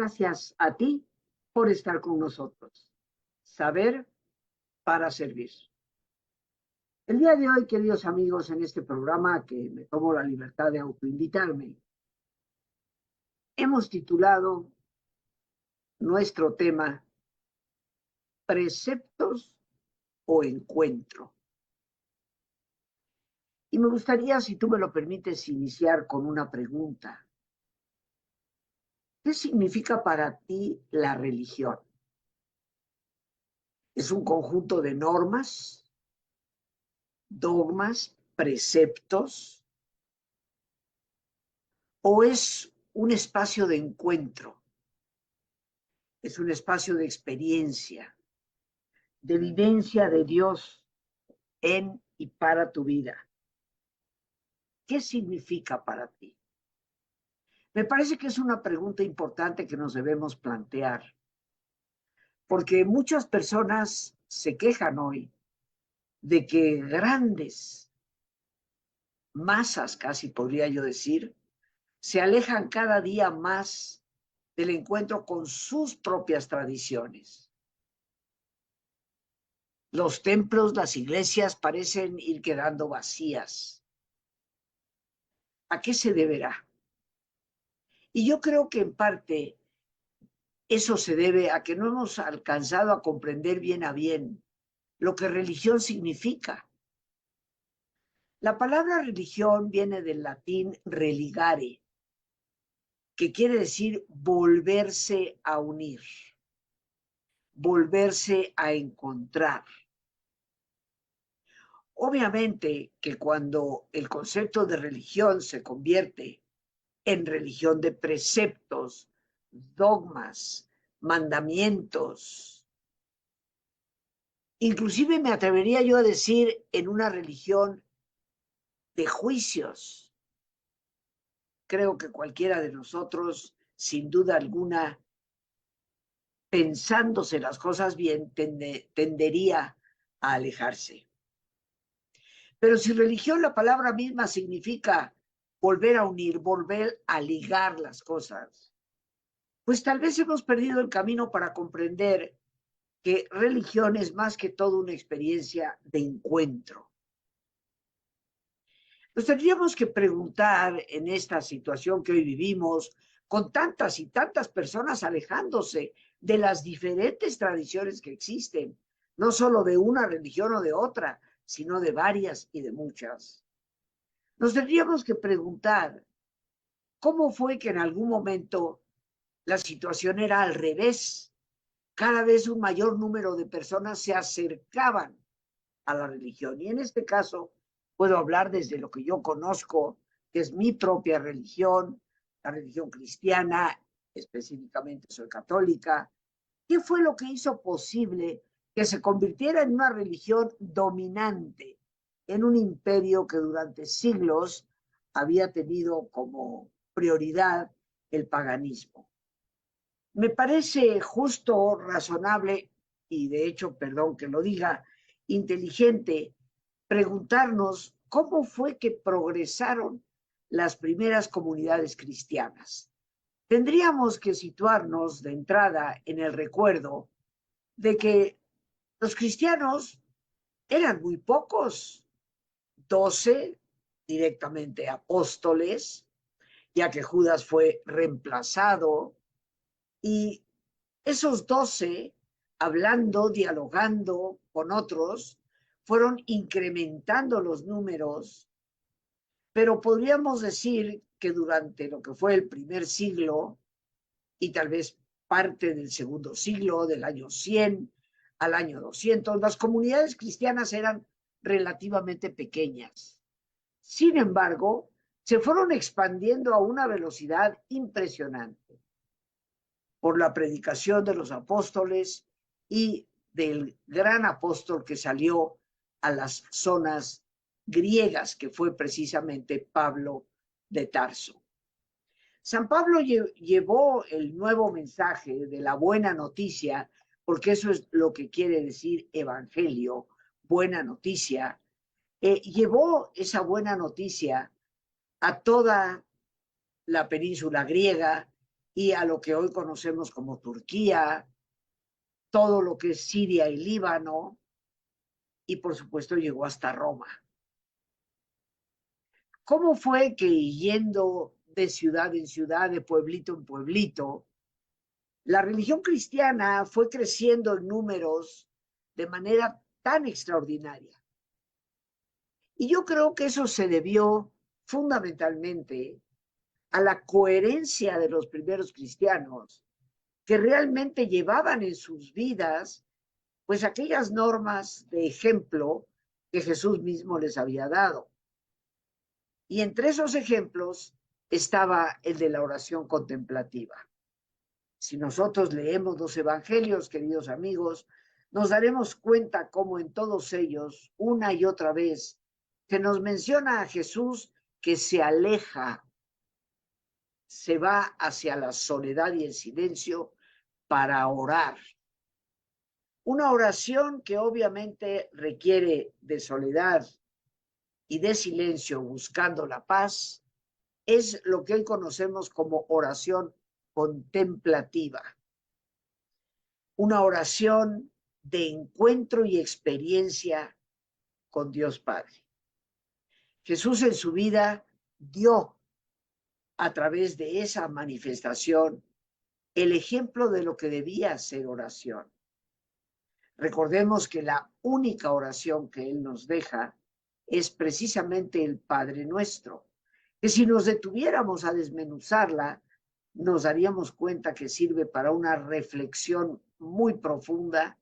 Gracias a ti por estar con nosotros. Saber para servir. El día de hoy, queridos amigos, en este programa que me tomo la libertad de autoinvitarme, hemos titulado nuestro tema Preceptos o Encuentro. Y me gustaría, si tú me lo permites, iniciar con una pregunta. ¿Qué significa para ti la religión? ¿Es un conjunto de normas, dogmas, preceptos? ¿O es un espacio de encuentro? Es un espacio de experiencia, de vivencia de Dios en y para tu vida. ¿Qué significa para ti? Me parece que es una pregunta importante que nos debemos plantear, porque muchas personas se quejan hoy de que grandes masas, casi podría yo decir, se alejan cada día más del encuentro con sus propias tradiciones. Los templos, las iglesias parecen ir quedando vacías. ¿A qué se deberá? Y yo creo que en parte eso se debe a que no hemos alcanzado a comprender bien a bien lo que religión significa. La palabra religión viene del latín religare, que quiere decir volverse a unir, volverse a encontrar. Obviamente que cuando el concepto de religión se convierte en religión de preceptos, dogmas, mandamientos, inclusive me atrevería yo a decir en una religión de juicios. Creo que cualquiera de nosotros, sin duda alguna, pensándose las cosas bien, tendería a alejarse. Pero si religión, la palabra misma significa volver a unir, volver a ligar las cosas, pues tal vez hemos perdido el camino para comprender que religión es más que todo una experiencia de encuentro. Nos tendríamos que preguntar en esta situación que hoy vivimos, con tantas y tantas personas alejándose de las diferentes tradiciones que existen, no solo de una religión o de otra, sino de varias y de muchas. Nos tendríamos que preguntar, ¿cómo fue que en algún momento la situación era al revés? Cada vez un mayor número de personas se acercaban a la religión. Y en este caso puedo hablar desde lo que yo conozco, que es mi propia religión, la religión cristiana, específicamente soy católica. ¿Qué fue lo que hizo posible que se convirtiera en una religión dominante en un imperio que durante siglos había tenido como prioridad el paganismo? Me parece justo, razonable y de hecho, perdón que lo diga, inteligente preguntarnos cómo fue que progresaron las primeras comunidades cristianas. Tendríamos que situarnos de entrada en el recuerdo de que los cristianos eran muy pocos, 12 directamente apóstoles, ya que Judas fue reemplazado, y esos 12, hablando, dialogando con otros, fueron incrementando los números, pero podríamos decir que durante lo que fue el primer siglo y tal vez parte del segundo siglo, del año 100 al año 200, las comunidades cristianas eran relativamente pequeñas. Sin embargo, se fueron expandiendo a una velocidad impresionante por la predicación de los apóstoles y del gran apóstol que salió a las zonas griegas, que fue precisamente Pablo de Tarso. San Pablo llevó el nuevo mensaje de la buena noticia, porque eso es lo que quiere decir evangelio, buena noticia. Llevó esa buena noticia a toda la península griega y a lo que hoy conocemos como Turquía, todo lo que es Siria y Líbano, y por supuesto llegó hasta Roma. ¿Cómo fue que yendo de ciudad en ciudad, de pueblito en pueblito, la religión cristiana fue creciendo en números de manera tan extraordinaria? Y yo creo que eso se debió fundamentalmente a la coherencia de los primeros cristianos, que realmente llevaban en sus vidas pues aquellas normas de ejemplo que Jesús mismo les había dado. Y entre esos ejemplos estaba el de la oración contemplativa. Si nosotros leemos los evangelios, queridos amigos, nos daremos cuenta cómo en todos ellos, una y otra vez, se nos menciona a Jesús que se aleja, se va hacia la soledad y el silencio para orar. Una oración que obviamente requiere de soledad y de silencio buscando la paz, es lo que hoy conocemos como oración contemplativa. Una oración de encuentro y experiencia con Dios Padre. Jesús en su vida dio a través de esa manifestación el ejemplo de lo que debía ser oración. Recordemos que la única oración que Él nos deja es precisamente el Padre Nuestro, que si nos detuviéramos a desmenuzarla, nos daríamos cuenta que sirve para una reflexión muy profunda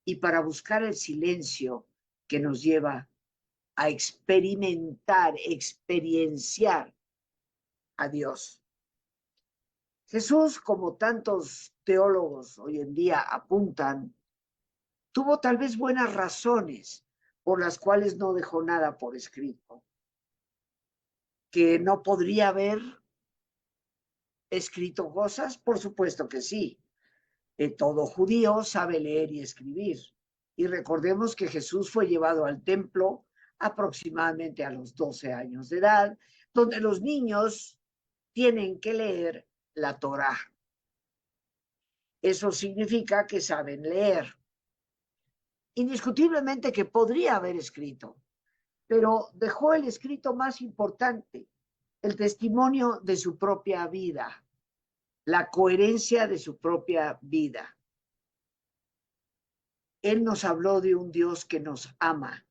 y para buscar el silencio que nos lleva a experimentar, experienciar a Dios. Jesús, como tantos teólogos hoy en día apuntan, tuvo tal vez buenas razones por las cuales no dejó nada por escrito. ¿Que no podría haber escrito cosas? Por supuesto que sí. Todo judío sabe leer y escribir. Y recordemos que Jesús fue llevado al templo aproximadamente a los 12 años de edad, donde los niños tienen que leer la Torá. Eso significa que saben leer. Indiscutiblemente que podría haber escrito, pero dejó el escrito más importante, el testimonio de su propia vida, la coherencia de su propia vida. Él nos habló de un Dios que nos ama,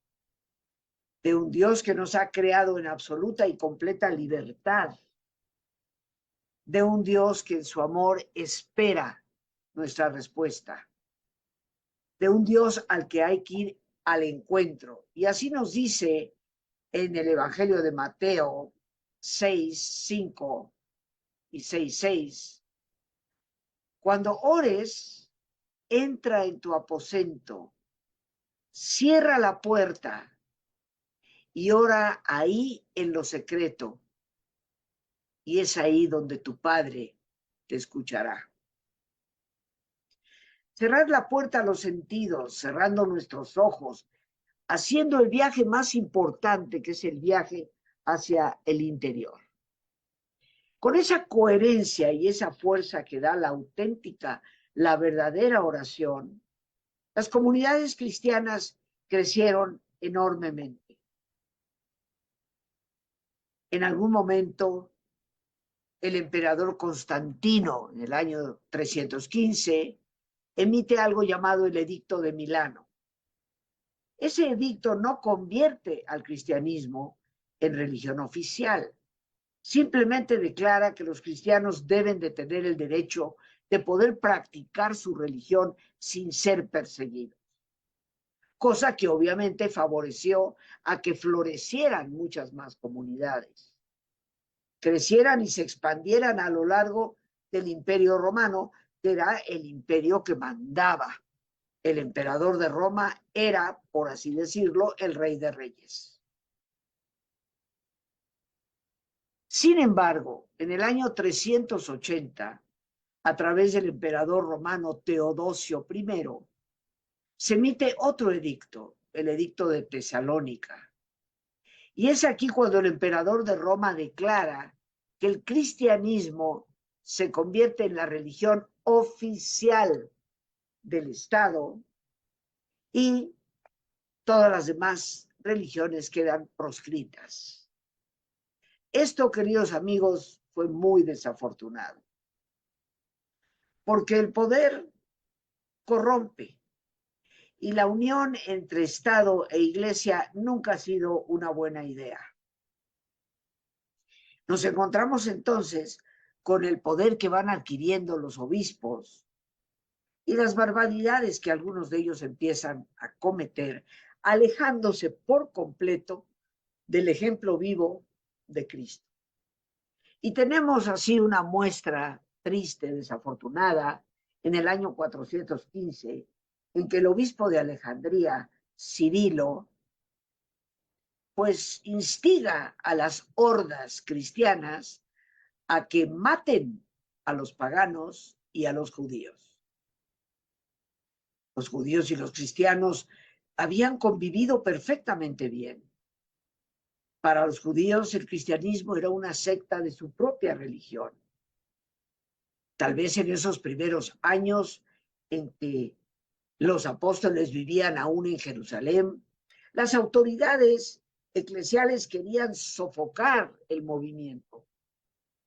de un Dios que nos ha creado en absoluta y completa libertad, de un Dios que en su amor espera nuestra respuesta, de un Dios al que hay que ir al encuentro. Y así nos dice en el Evangelio de Mateo 6:5 y 6:6, cuando ores, entra en tu aposento, cierra la puerta y ora ahí en lo secreto, y es ahí donde tu Padre te escuchará. Cerrar la puerta a los sentidos, cerrando nuestros ojos, haciendo el viaje más importante, que es el viaje hacia el interior. Con esa coherencia y esa fuerza que da la auténtica, la verdadera oración, las comunidades cristianas crecieron enormemente. En algún momento, el emperador Constantino, en el año 315, emite algo llamado el Edicto de Milano. Ese edicto no convierte al cristianismo en religión oficial, simplemente declara que los cristianos deben de tener el derecho de poder practicar su religión sin ser perseguidos, cosa que obviamente favoreció a que florecieran muchas más comunidades, crecieran y se expandieran a lo largo del Imperio Romano, que era el imperio que mandaba. El emperador de Roma era, por así decirlo, el rey de reyes. Sin embargo, en el año 380, a través del emperador romano Teodosio I, se emite otro edicto, el Edicto de Tesalónica. Y es aquí cuando el emperador de Roma declara que el cristianismo se convierte en la religión oficial del Estado y todas las demás religiones quedan proscritas. Esto, queridos amigos, fue muy desafortunado, porque el poder corrompe y la unión entre Estado e Iglesia nunca ha sido una buena idea. Nos encontramos entonces con el poder que van adquiriendo los obispos y las barbaridades que algunos de ellos empiezan a cometer, alejándose por completo del ejemplo vivo de Cristo. Y tenemos así una muestra triste, desafortunada, en el año 415, en que el obispo de Alejandría, Cirilo, pues instiga a las hordas cristianas a que maten a los paganos y a los judíos. Los judíos y los cristianos habían convivido perfectamente bien. Para los judíos el cristianismo era una secta de su propia religión. Tal vez en esos primeros años en que los apóstoles vivían aún en Jerusalén, las autoridades eclesiales querían sofocar el movimiento.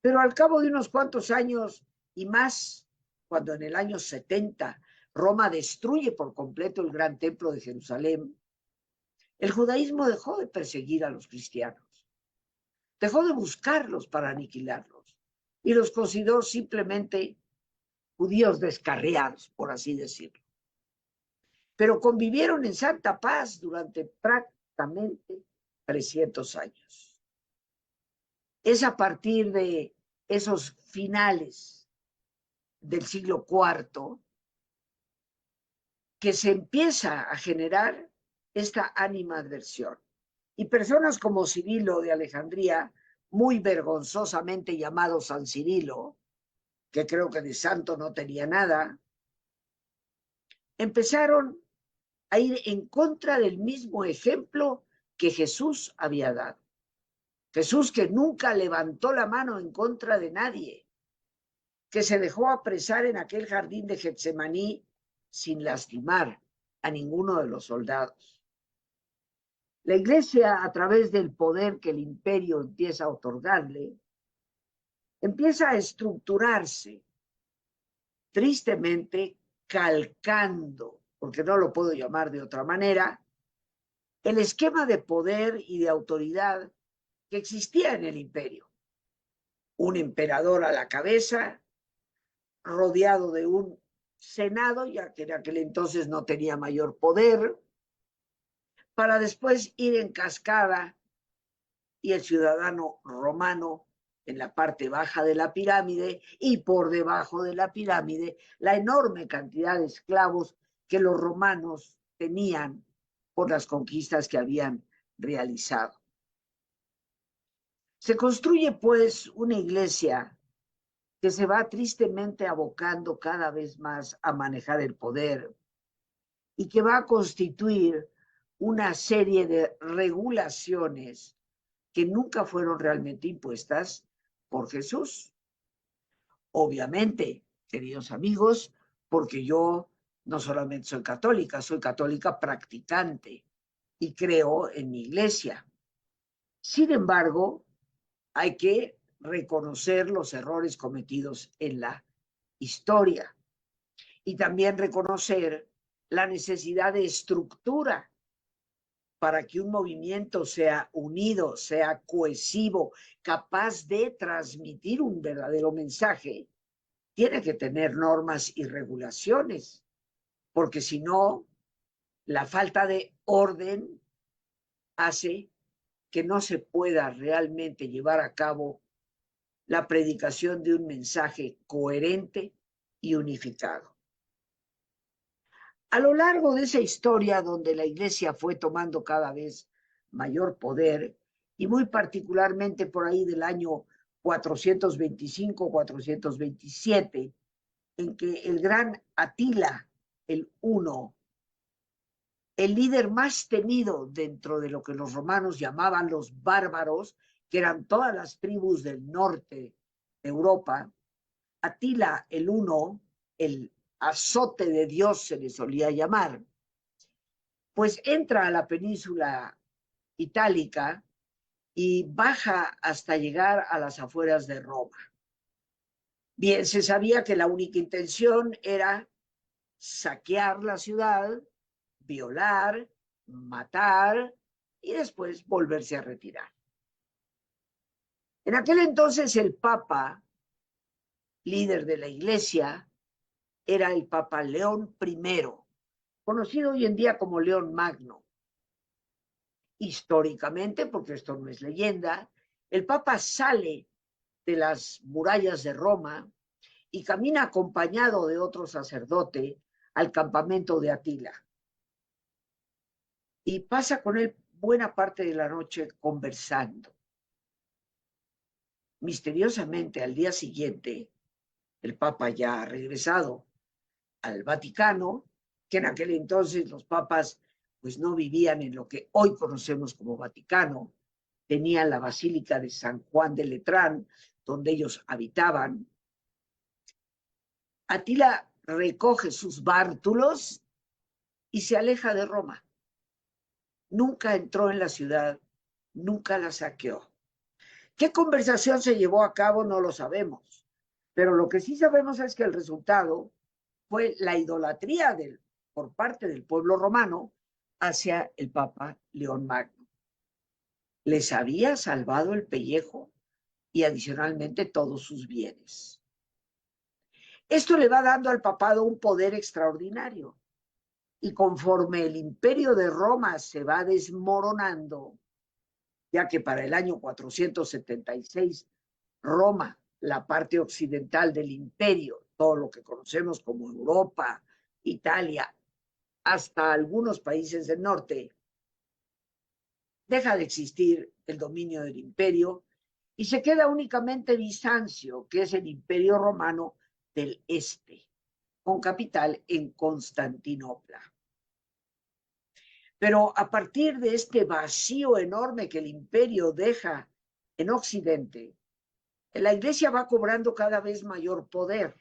Pero al cabo de unos cuantos años y más, cuando en el año 70 Roma destruye por completo el gran templo de Jerusalén, el judaísmo dejó de perseguir a los cristianos, dejó de buscarlos para aniquilarlos y los consideró simplemente judíos descarriados, por así decirlo. Pero convivieron en santa paz durante prácticamente 300 años. Es a partir de esos finales del siglo IV que se empieza a generar esta animadversión. Y personas como Cirilo de Alejandría, muy vergonzosamente llamado San Cirilo, que creo que de santo no tenía nada, empezaron a ir en contra del mismo ejemplo que Jesús había dado. Jesús, que nunca levantó la mano en contra de nadie, que se dejó apresar en aquel jardín de Getsemaní sin lastimar a ninguno de los soldados. La Iglesia, a través del poder que el imperio empieza a otorgarle, empieza a estructurarse, tristemente calcando, porque no lo puedo llamar de otra manera, el esquema de poder y de autoridad que existía en el imperio. Un emperador a la cabeza, rodeado de un senado, ya que en aquel entonces no tenía mayor poder, para después ir en cascada y el ciudadano romano en la parte baja de la pirámide y por debajo de la pirámide la enorme cantidad de esclavos que los romanos tenían por las conquistas que habían realizado. Se construye pues una iglesia que se va tristemente abocando cada vez más a manejar el poder y que va a constituir una serie de regulaciones que nunca fueron realmente impuestas por Jesús. Obviamente, queridos amigos, porque yo no solamente soy católica practicante y creo en mi iglesia. Sin embargo, hay que reconocer los errores cometidos en la historia y también reconocer la necesidad de estructura para que un movimiento sea unido, sea cohesivo, capaz de transmitir un verdadero mensaje, tiene que tener normas y regulaciones, porque si no, la falta de orden hace que no se pueda realmente llevar a cabo la predicación de un mensaje coherente y unificado. A lo largo de esa historia donde la Iglesia fue tomando cada vez mayor poder, y muy particularmente por ahí del año 425-427, en que el gran Atila, el Huno, el líder más temido dentro de lo que los romanos llamaban los bárbaros, que eran todas las tribus del norte de Europa, Atila el Uno, el azote de Dios se le solía llamar, pues entra a la península itálica y baja hasta llegar a las afueras de Roma. Bien, se sabía que la única intención era saquear la ciudad, violar, matar y después volverse a retirar. En aquel entonces el Papa, líder de la Iglesia, era el Papa León I, conocido hoy en día como León Magno. Históricamente, porque esto no es leyenda, el Papa sale de las murallas de Roma y camina acompañado de otro sacerdote al campamento de Atila. Y pasa con él buena parte de la noche conversando. Misteriosamente, al día siguiente, el Papa ya ha regresado al Vaticano, que en aquel entonces los papas pues no vivían en lo que hoy conocemos como Vaticano, tenían la Basílica de San Juan de Letrán, donde ellos habitaban. Atila recoge sus bártulos y se aleja de Roma. Nunca entró en la ciudad, nunca la saqueó. ¿Qué conversación se llevó a cabo? No lo sabemos, pero lo que sí sabemos es que el resultado fue la idolatría por parte del pueblo romano hacia el Papa León Magno. Les había salvado el pellejo y adicionalmente todos sus bienes. Esto le va dando al papado un poder extraordinario. Y conforme el imperio de Roma se va desmoronando, ya que para el año 476 Roma, la parte occidental del imperio, todo lo que conocemos como Europa, Italia, hasta algunos países del norte, deja de existir el dominio del imperio y se queda únicamente Bizancio, que es el imperio romano del este, con capital en Constantinopla. Pero a partir de este vacío enorme que el imperio deja en Occidente, la Iglesia va cobrando cada vez mayor poder.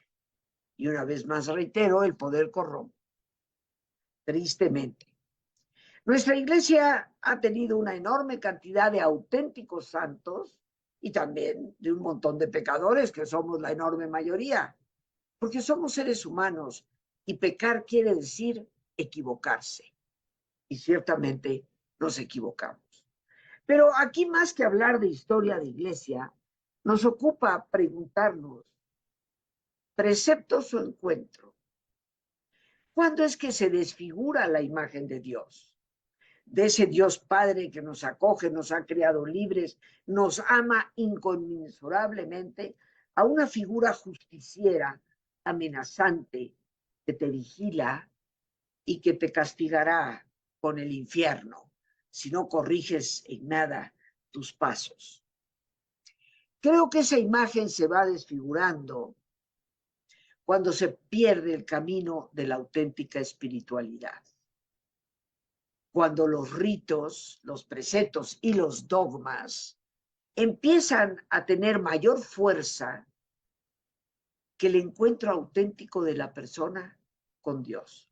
Y una vez más reitero, el poder corrompe, tristemente. Nuestra Iglesia ha tenido una enorme cantidad de auténticos santos y también de un montón de pecadores, que somos la enorme mayoría, porque somos seres humanos y pecar quiere decir equivocarse. Y ciertamente nos equivocamos. Pero aquí, más que hablar de historia de Iglesia, nos ocupa preguntarnos, ¿preceptos o encuentro? ¿Cuándo es que se desfigura la imagen de Dios? De ese Dios Padre que nos acoge, nos ha creado libres, nos ama inconmensurablemente, a una figura justiciera, amenazante, que te vigila y que te castigará con el infierno si no corriges en nada tus pasos. Creo que esa imagen se va desfigurando cuando se pierde el camino de la auténtica espiritualidad. Cuando los ritos, los preceptos y los dogmas empiezan a tener mayor fuerza que el encuentro auténtico de la persona con Dios.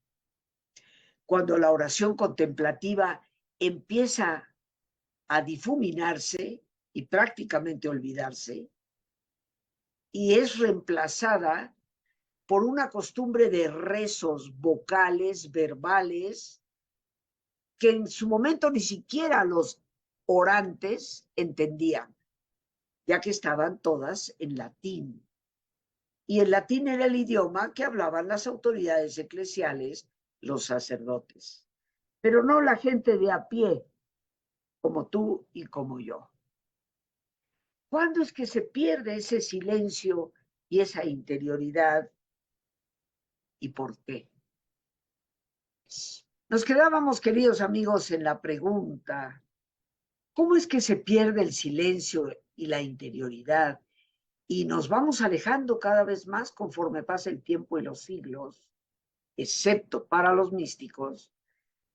Cuando la oración contemplativa empieza a difuminarse y prácticamente olvidarse, y es reemplazada por una costumbre de rezos vocales, verbales, que en su momento ni siquiera los orantes entendían, ya que estaban todas en latín. Y el latín era el idioma que hablaban las autoridades eclesiales, los sacerdotes, pero no la gente de a pie, como tú y como yo. ¿Cuándo es que se pierde ese silencio y esa interioridad? ¿Y por qué? Nos quedábamos, queridos amigos, en la pregunta, ¿cómo es que se pierde el silencio y la interioridad? Y nos vamos alejando cada vez más conforme pasa el tiempo y los siglos, excepto para los místicos,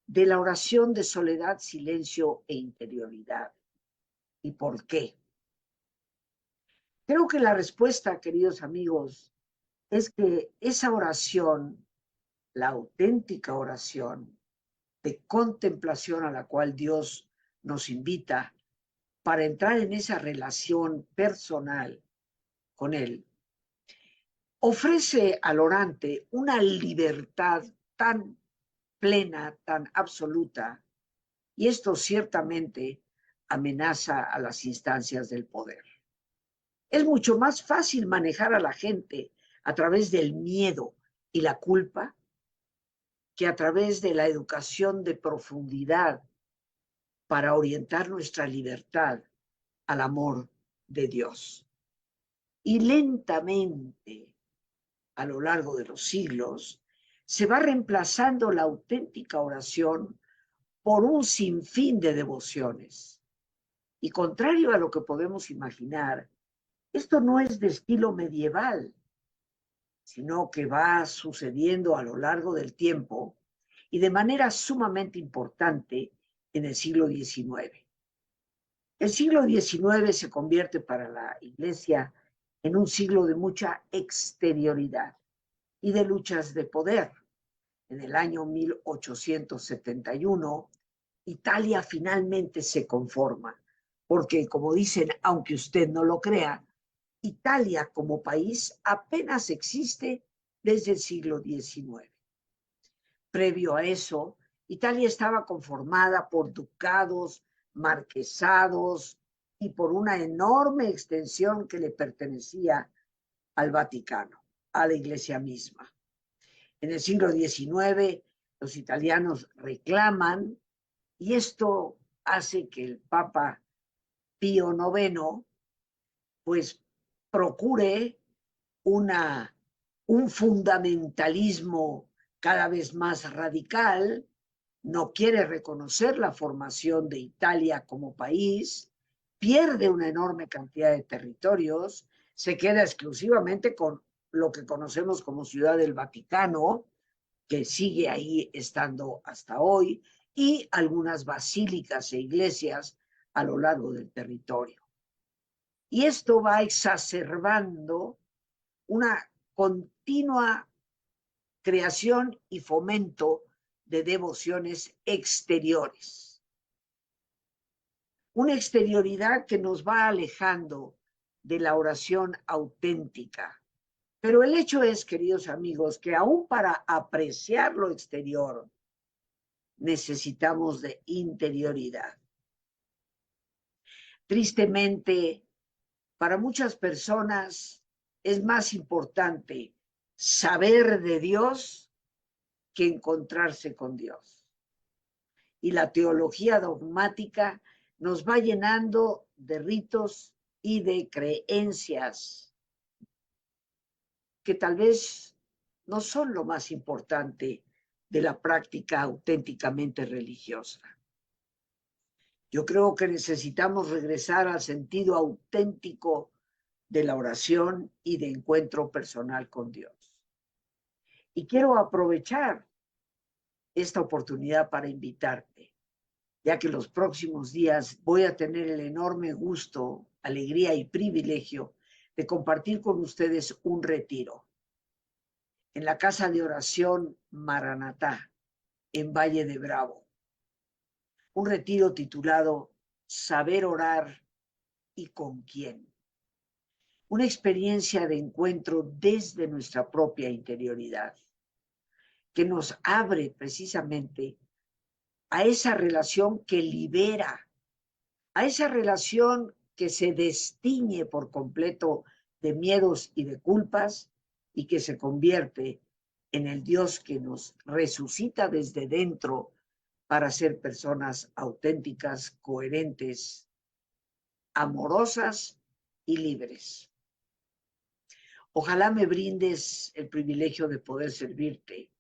de la oración de soledad, silencio e interioridad. ¿Y por qué? Creo que la respuesta, queridos amigos, es que esa oración, la auténtica oración de contemplación a la cual Dios nos invita para entrar en esa relación personal con Él, ofrece al orante una libertad tan plena, tan absoluta, y esto ciertamente amenaza a las instancias del poder. Es mucho más fácil manejar a la gente a través del miedo y la culpa que a través de la educación de profundidad para orientar nuestra libertad al amor de Dios. Y lentamente, a lo largo de los siglos, se va reemplazando la auténtica oración por un sinfín de devociones. Y contrario a lo que podemos imaginar, esto no es de estilo medieval, sino que va sucediendo a lo largo del tiempo y de manera sumamente importante en el siglo XIX. El siglo XIX se convierte para la Iglesia en un siglo de mucha exterioridad y de luchas de poder. En el año 1871, Italia finalmente se conforma, porque como dicen, aunque usted no lo crea, Italia como país apenas existe desde el siglo XIX. Previo a eso, Italia estaba conformada por ducados, marquesados y por una enorme extensión que le pertenecía al Vaticano, a la Iglesia misma. En el siglo XIX, los italianos reclaman, y esto hace que el Papa Pío IX pues procure un fundamentalismo cada vez más radical, no quiere reconocer la formación de Italia como país, pierde una enorme cantidad de territorios, se queda exclusivamente con lo que conocemos como Ciudad del Vaticano, que sigue ahí estando hasta hoy, y algunas basílicas e iglesias a lo largo del territorio. Y esto va exacerbando una continua creación y fomento de devociones exteriores. Una exterioridad que nos va alejando de la oración auténtica. Pero el hecho es, queridos amigos, que aún para apreciar lo exterior necesitamos de interioridad. Tristemente, para muchas personas es más importante saber de Dios que encontrarse con Dios. Y la teología dogmática nos va llenando de ritos y de creencias que tal vez no son lo más importante de la práctica auténticamente religiosa. Yo creo que necesitamos regresar al sentido auténtico de la oración y de encuentro personal con Dios. Y quiero aprovechar esta oportunidad para invitarte, ya que los próximos días voy a tener el enorme gusto, alegría y privilegio de compartir con ustedes un retiro en la Casa de Oración Maranatá, en Valle de Bravo. Un retiro titulado Saber orar y con quién. Una experiencia de encuentro desde nuestra propia interioridad, que nos abre precisamente a esa relación que libera, a esa relación que se destiñe por completo de miedos y de culpas y que se convierte en el Dios que nos resucita desde dentro para ser personas auténticas, coherentes, amorosas y libres. Ojalá me brindes el privilegio de poder servirte.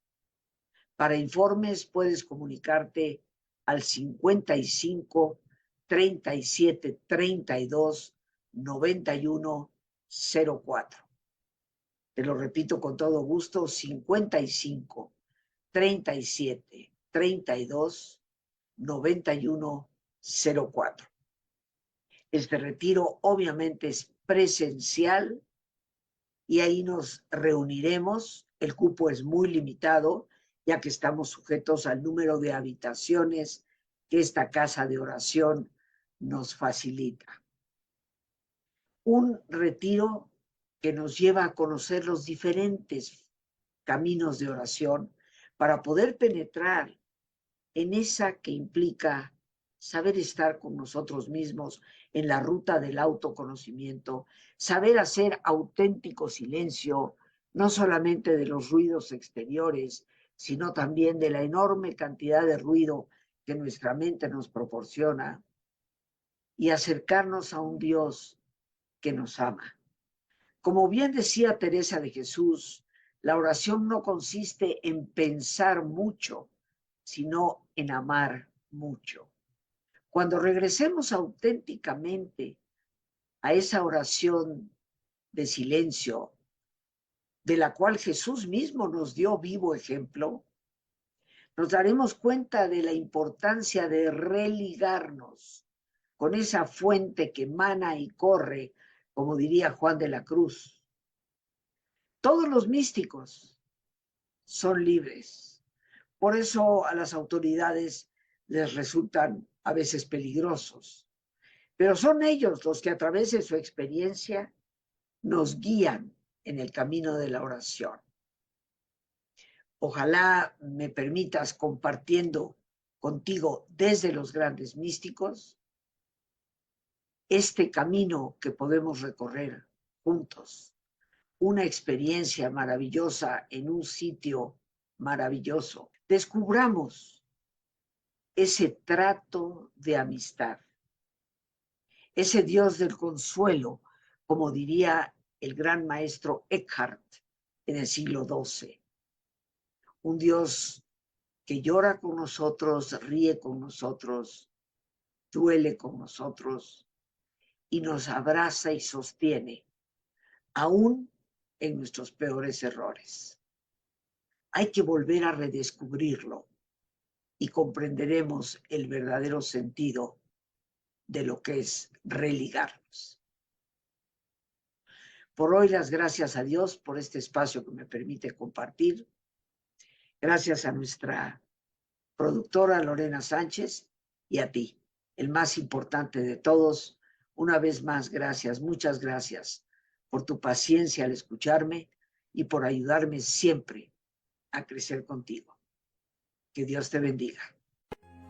Para informes puedes comunicarte al 55 37 32 91 04. Te lo repito con todo gusto, 55 37 32 91 04. Este retiro obviamente es presencial y ahí nos reuniremos. El cupo es muy limitado, ya que estamos sujetos al número de habitaciones que esta casa de oración nos facilita. Un retiro que nos lleva a conocer los diferentes caminos de oración para poder penetrar en esa que implica saber estar con nosotros mismos en la ruta del autoconocimiento, saber hacer auténtico silencio, no solamente de los ruidos exteriores, sino también de la enorme cantidad de ruido que nuestra mente nos proporciona, y acercarnos a un Dios que nos ama. Como bien decía Teresa de Jesús, la oración no consiste en pensar mucho, sino en amar mucho. Cuando regresemos auténticamente a esa oración de silencio, de la cual Jesús mismo nos dio vivo ejemplo, nos daremos cuenta de la importancia de religarnos con esa fuente que emana y corre, como diría Juan de la Cruz. Todos los místicos son libres. Por eso a las autoridades les resultan a veces peligrosos. Pero son ellos los que a través de su experiencia nos guían en el camino de la oración. Ojalá me permitas compartiendo contigo desde los grandes místicos este camino que podemos recorrer juntos. Una experiencia maravillosa en un sitio maravilloso. Descubramos ese trato de amistad, ese Dios del consuelo, como diría el gran maestro Eckhart en el siglo XII. Un Dios que llora con nosotros, ríe con nosotros, duele con nosotros y nos abraza y sostiene, aún en nuestros peores errores. Hay que volver a redescubrirlo y comprenderemos el verdadero sentido de lo que es religarnos. Por hoy, las gracias a Dios por este espacio que me permite compartir. Gracias a nuestra productora Lorena Sánchez y a ti, el más importante de todos. Una vez más, gracias, muchas gracias por tu paciencia al escucharme y por ayudarme siempre a crecer contigo. Que Dios te bendiga.